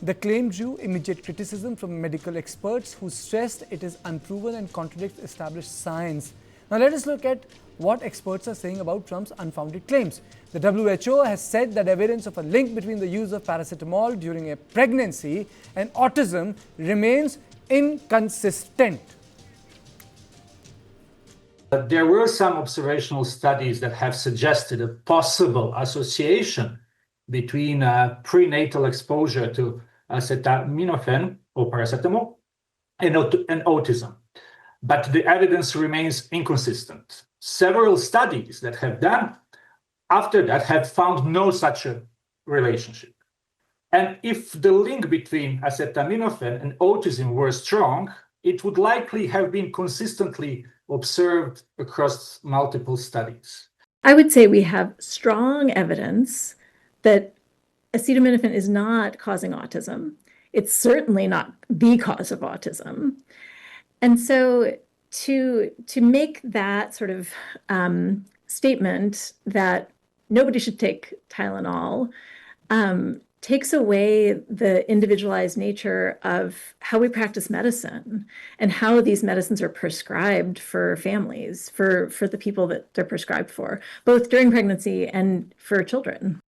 The claim drew immediate criticism from medical experts who stressed it is unproven and contradicts established science. Now let us look at what experts are saying about Trump's unfounded claims. The WHO has said that evidence of a link between the use of paracetamol during a pregnancy and autism remains inconsistent. There were some observational studies that have suggested a possible association between prenatal exposure to acetaminophen or paracetamol and autism. But the evidence remains inconsistent. Several studies that have done after that have found no such a relationship. And if the link between acetaminophen and autism were strong, it would likely have been consistently observed across multiple studies. I would say we have strong evidence that acetaminophen is not causing autism. It's certainly not the cause of autism. And so to make that sort of statement that nobody should take Tylenol takes away the individualized nature of how we practice medicine and how these medicines are prescribed for families, for the people that they're prescribed for, both during pregnancy and for children.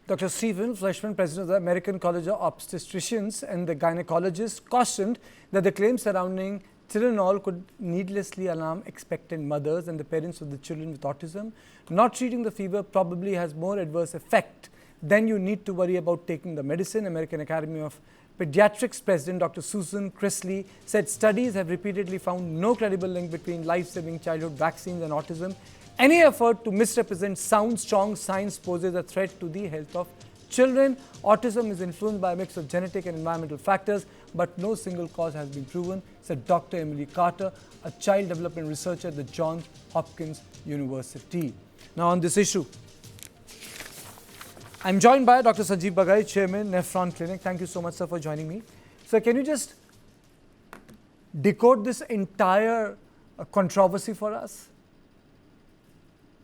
Dr. Stephen Fleshman, president of the American College of Obstetricians and the gynecologist, cautioned that the claims surrounding Tylenol could needlessly alarm expectant mothers and the parents of the children with autism. Not treating the fever probably has more adverse effect than you need to worry about taking the medicine. American Academy of Pediatrics President Dr. Susan Chrisley said studies have repeatedly found no credible link between life-saving childhood vaccines and autism. Any effort to misrepresent sound, strong science poses a threat to the health of children. Autism is influenced by a mix of genetic and environmental factors, but no single cause has been proven, said Dr. Emily Carter, a child development researcher at the Johns Hopkins University. Now on this issue, I'm joined by Dr. Sanjeev Bagai, Chairman, Nephron Clinic. Thank you so much, sir, for joining me. Sir, can you just decode this entire controversy for us?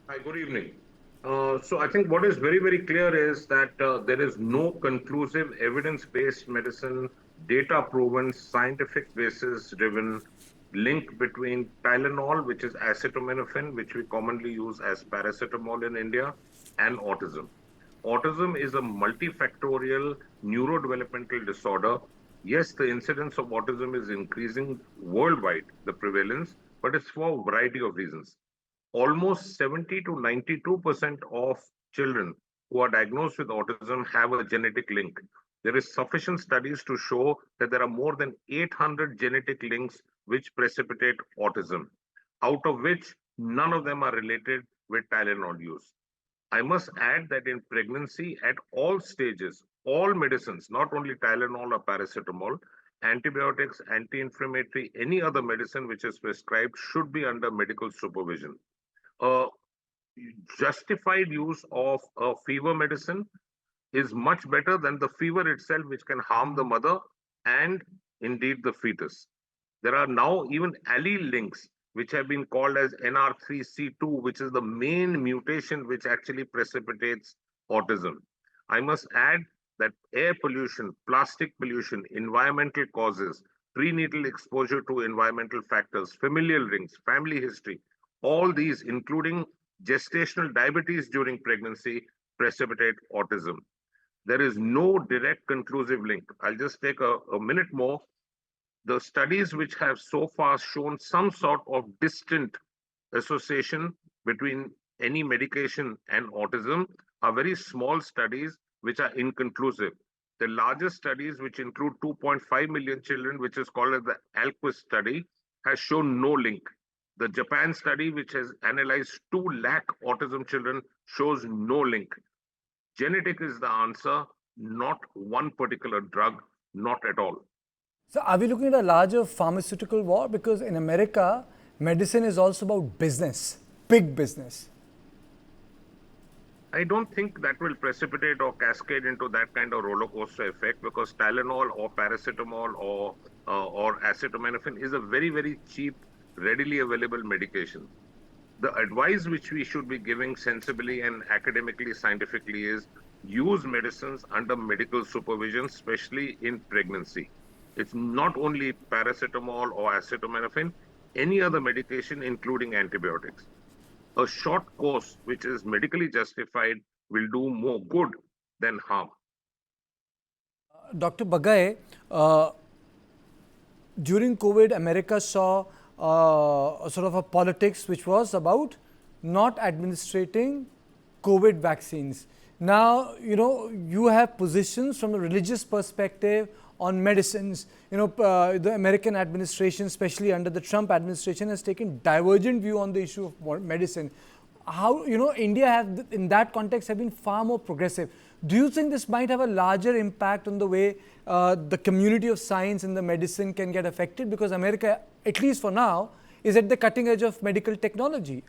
Hi, good evening. So I think what is very, very clear is that there is no conclusive evidence-based medicine, data-proven, scientific basis-driven link between Tylenol, which is acetaminophen, which we commonly use as paracetamol in India, and autism. Autism is a multifactorial neurodevelopmental disorder. Yes, the incidence of autism is increasing worldwide, the prevalence, but it's for a variety of reasons. Almost 70 to 92% of children who are diagnosed with autism have a genetic link. There is sufficient studies to show that there are more than 800 genetic links which precipitate autism, out of which none of them are related with Tylenol use. I must add that in pregnancy, at all stages, all medicines, not only Tylenol or paracetamol, antibiotics, anti-inflammatory, any other medicine which is prescribed should be under medical supervision. Justified use of a fever medicine is much better than the fever itself, which can harm the mother and indeed the fetus. There are now even allele links, which have been called as NR3C2, which is the main mutation which actually precipitates autism. I must add that air pollution, plastic pollution, environmental causes, prenatal exposure to environmental factors, familial rings, family history, all these, including gestational diabetes during pregnancy, precipitate autism. There is no direct conclusive link. I'll just take a minute more. The studies which have so far shown some sort of distant association between any medication and autism are very small studies which are inconclusive. The largest studies, which include 2.5 million children, which is called as the ALQUIS study, has shown no link. The Japan study, which has analyzed 2 lakh autism children, shows no link. Genetic is the answer, not one particular drug, not at all. So are we looking at a larger pharmaceutical war? Because in America, medicine is also about business, big business. I don't think that will precipitate or cascade into that kind of roller coaster effect, because Tylenol or paracetamol or acetaminophen is a very, very cheap, readily available medication. The advice which we should be giving sensibly and academically, scientifically is use medicines under medical supervision, especially in pregnancy. It's not only paracetamol or acetaminophen, any other medication, including antibiotics. A short course, which is medically justified, will do more good than harm. Dr. Bagay, during COVID, America saw a sort of a politics which was about not administrating COVID vaccines. Now, you have positions from a religious perspective on medicines. The American administration, especially under the Trump administration, has taken divergent view on the issue of medicine. How, India have, in that context, have been far more progressive. Do you think this might have a larger impact on the way the community of science and the medicine can get affected? Because America, at least for now, is at the cutting edge of medical technology.